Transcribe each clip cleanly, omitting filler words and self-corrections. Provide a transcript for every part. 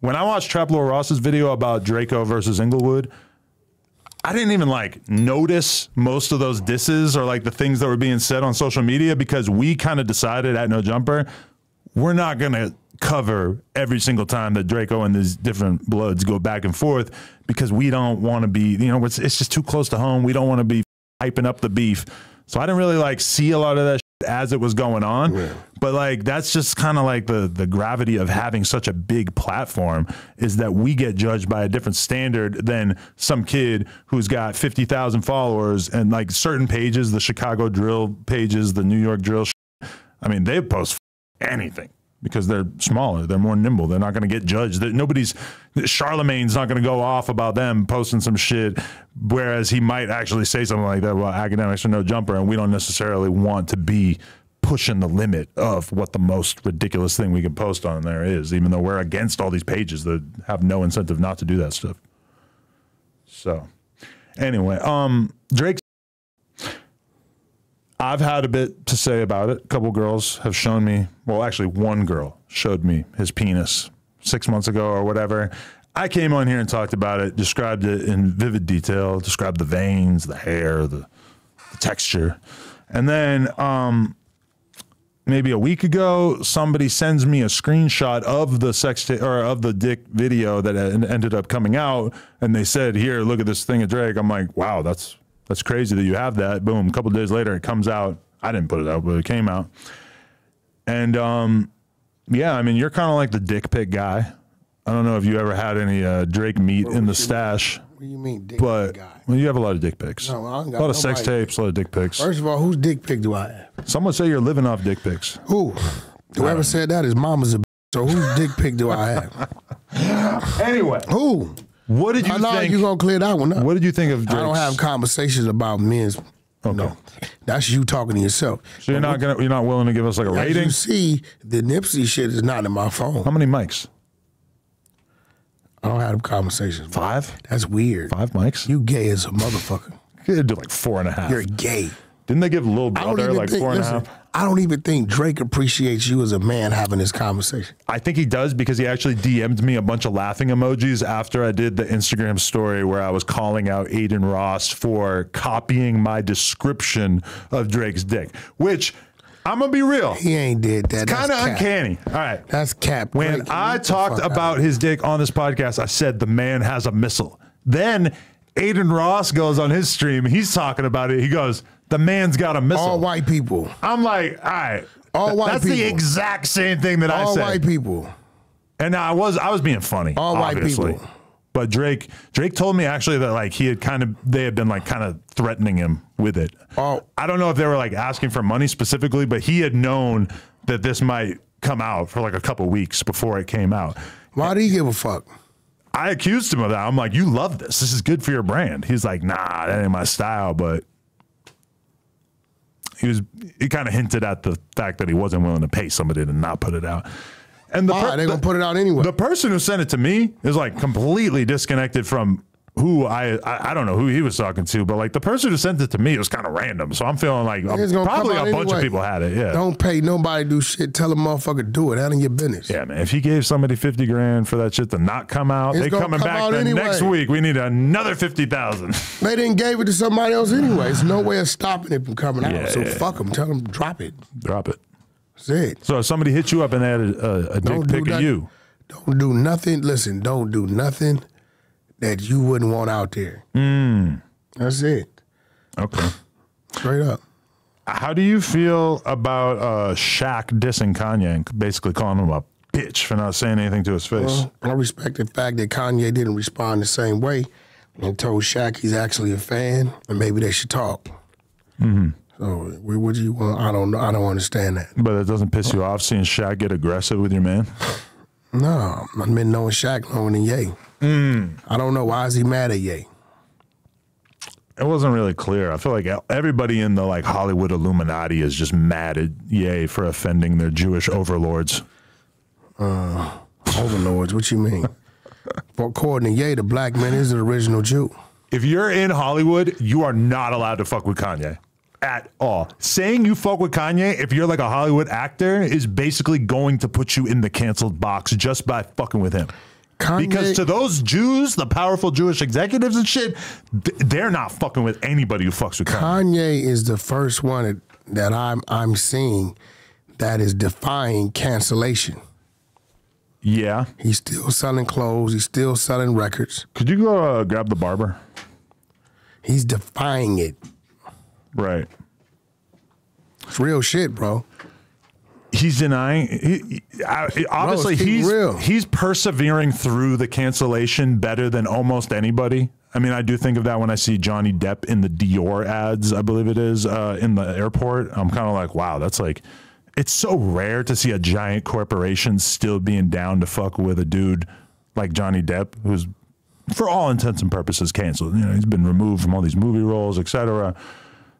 when I watched Trap Lord Ross's video about Draco versus Inglewood, I didn't even like notice most of those disses or like the things that were being said on social media because we kind of decided at No Jumper, we're not going to cover every single time that Draco and these different bloods go back and forth because we don't want to be, you know, it's just too close to home. We don't want to be hyping up the beef. So I didn't really like see a lot of that shit as it was going on. Yeah. But like, that's just kind of like the gravity of having such a big platform is that we get judged by a different standard than some kid who's got 50,000 followers and like certain pages, the Chicago drill pages, the New York drill. I mean, they post anything because they're smaller, they're more nimble. They're not going to get judged. Charlemagne's not going to go off about them posting some shit, whereas he might actually say something like that about academics or No Jumper, and we don't necessarily want to be pushing the limit of what the most ridiculous thing we can post on there is, even though we're against all these pages that have no incentive not to do that stuff. So anyway, Drake, I've had a bit to say about it. A couple girls have shown me, well, actually one girl showed me his penis 6 months ago or whatever. I came on here and talked about it, described it in vivid detail, described the veins, the hair, the texture. And then maybe a week ago, somebody sends me a screenshot of the of the dick video that ended up coming out, and they said, "Here, look at this thing of Drake." I'm like, "Wow, that's crazy that you have that." Boom, a couple days later, it comes out. I didn't put it out, but it came out. And yeah, I mean, you're kind of like the dick pic guy. I don't know if you ever had any Drake meat in the stash. What do you mean dick pic guy? Well, you have a lot of dick pics. No, I don't got a lot of sex tapes, a lot of dick pics. First of all, whose dick pic do I have? Some would say you're living off dick pics. Who? Whoever said that is mama's a bitch. So whose dick pic do I have? Anyway. Who? What did you think? You gonna clear that one up. What did you think of Drake's? I don't have conversations about men's. Okay. No, that's you talking to yourself. So you're not willing to give us like a rating? You see, the Nipsey shit is not in my phone. How many mics? I don't have conversations. 5? That's weird. 5 mics? You gay as a motherfucker. You do like 4.5. You're gay. Didn't they give Lil Brother like 4.5? I don't even think Drake appreciates you as a man having this conversation. I think he does because he actually DM'd me a bunch of laughing emojis after I did the Instagram story where I was calling out Aiden Ross for copying my description of Drake's dick, which I'm going to be real. He ain't did that. It's kind of uncanny. All right. That's cap. When I talked about his dick on this podcast, I said the man has a missile. Then Aiden Ross goes on his stream. He's talking about it. He goes, the man's got a missile. All white people. I'm like, all right. All white That's people. the exact same thing that I said. All white people. And I was being funny. All obviously. white people. But Drake told me actually that like they had been like kind of threatening him with it. Oh. I don't know if they were like asking for money specifically, but he had known that this might come out for like a couple weeks before it came out. Why do you give a fuck? I accused him of that. I'm like, you love this. This is good for your brand. He's like, nah, that ain't my style. But he kind of hinted at the fact that he wasn't willing to pay somebody to not put it out. And they're gonna put it out anyway. The person who sent it to me is like completely disconnected from who I don't know who he was talking to, but like the person who sent it to me was kind of random. So I'm feeling like probably a bunch of people had it. Yeah. Don't pay nobody to do shit. Tell a motherfucker do it. That ain't your business. Yeah, man. If he gave somebody 50 grand for that shit to not come out, they coming back next week. We need another 50,000. They didn't give it to somebody else anyway. There's no way of stopping it from coming out. So fuck them. Tell them drop it. Drop it. That's it. So if somebody hit you up and they had a dick pic of you. Don't do nothing. Listen, don't do nothing that you wouldn't want out there. That's it. Okay. Straight up. How do you feel about Shaq dissing Kanye and basically calling him a bitch for not saying anything to his face? Well, I respect the fact that Kanye didn't respond the same way and told Shaq he's actually a fan and maybe they should talk. So what do you want? I don't know. I don't understand that. But it doesn't piss you off seeing Shaq get aggressive with your man? No, I've been knowing Shaq longer than Ye. I don't know. Why is he mad at Ye? It wasn't really clear. I feel like everybody in the like Hollywood Illuminati is just mad at Ye for offending their Jewish overlords. Overlords? What you mean? Well, according to Ye, the black man is the original Jew. If you're in Hollywood, you are not allowed to fuck with Kanye. At all. Saying you fuck with Kanye, if you're like a Hollywood actor, is basically going to put you in the canceled box just by fucking with him. Because to those Jews, the powerful Jewish executives and shit, they're not fucking with anybody who fucks with Kanye. Kanye is the first one that I'm seeing that is defying cancellation. Yeah. He's still selling clothes. He's still selling records. Could you go grab the barber? He's defying it. Right. It's real shit, bro. He's denying. Obviously, he's persevering through the cancellation better than almost anybody. I mean, I do think of that when I see Johnny Depp in the Dior ads, I believe it is, in the airport. I'm kind of like, wow, that's like, it's so rare to see a giant corporation still being down to fuck with a dude like Johnny Depp, who's, for all intents and purposes, canceled. You know, he's been removed from all these movie roles, etc.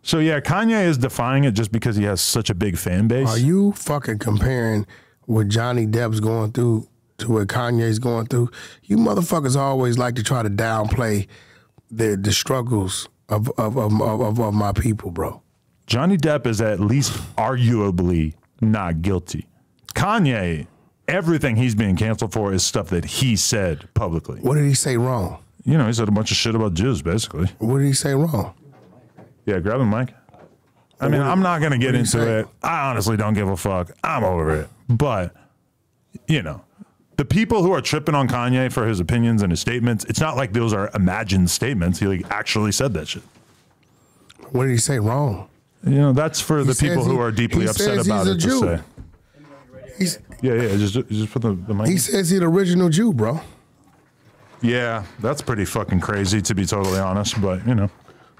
So yeah, Kanye is defying it just because he has such a big fan base. Are you fucking comparing what Johnny Depp's going through to what Kanye's going through? You motherfuckers always like to try to downplay the struggles of my people, bro. Johnny Depp is at least arguably not guilty. Kanye, everything he's being canceled for is stuff that he said publicly. What did he say wrong? You know, he said a bunch of shit about Jews, basically. What did he say wrong? Yeah, grab him, Mike. I mean, I'm not going to get into it. I honestly don't give a fuck. I'm over it. But, you know, the people who are tripping on Kanye for his opinions and his statements, it's not like those are imagined statements. He like actually said that shit. What did he say wrong? You know, that's for the people who are deeply upset about it to say. Yeah, just put the mic. He says he's the original Jew, bro. Yeah, that's pretty fucking crazy, to be totally honest. But, you know.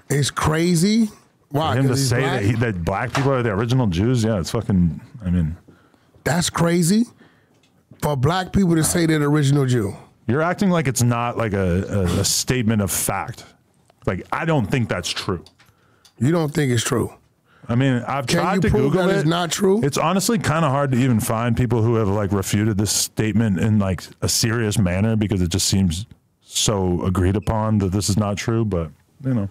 It's crazy. Why? For him to say that black people are the original Jews, yeah, it's fucking, I mean. That's crazy for black people to say they're the original Jew. You're acting like it's not like a statement of fact. Like, I don't think that's true. You don't think it's true? I mean, I've tried to Google it. It's not true? It's honestly kind of hard to even find people who have like refuted this statement in like a serious manner because it just seems so agreed upon that this is not true. But, you know,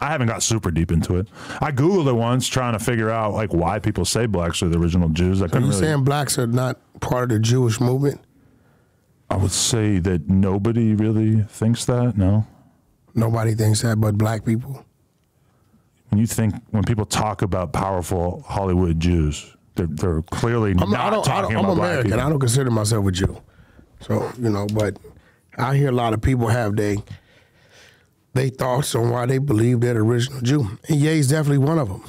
I haven't got super deep into it. I Googled it once trying to figure out like why people say blacks are the original Jews. Are you saying blacks are not part of the Jewish movement? I would say that nobody really thinks that, no. Nobody thinks that but black people? When people talk about powerful Hollywood Jews, they're clearly not talking about black people. I don't consider myself a Jew. So, you know, but I hear a lot of people have they thoughts on why they believe they're the original Jew. And Ye's definitely one of them.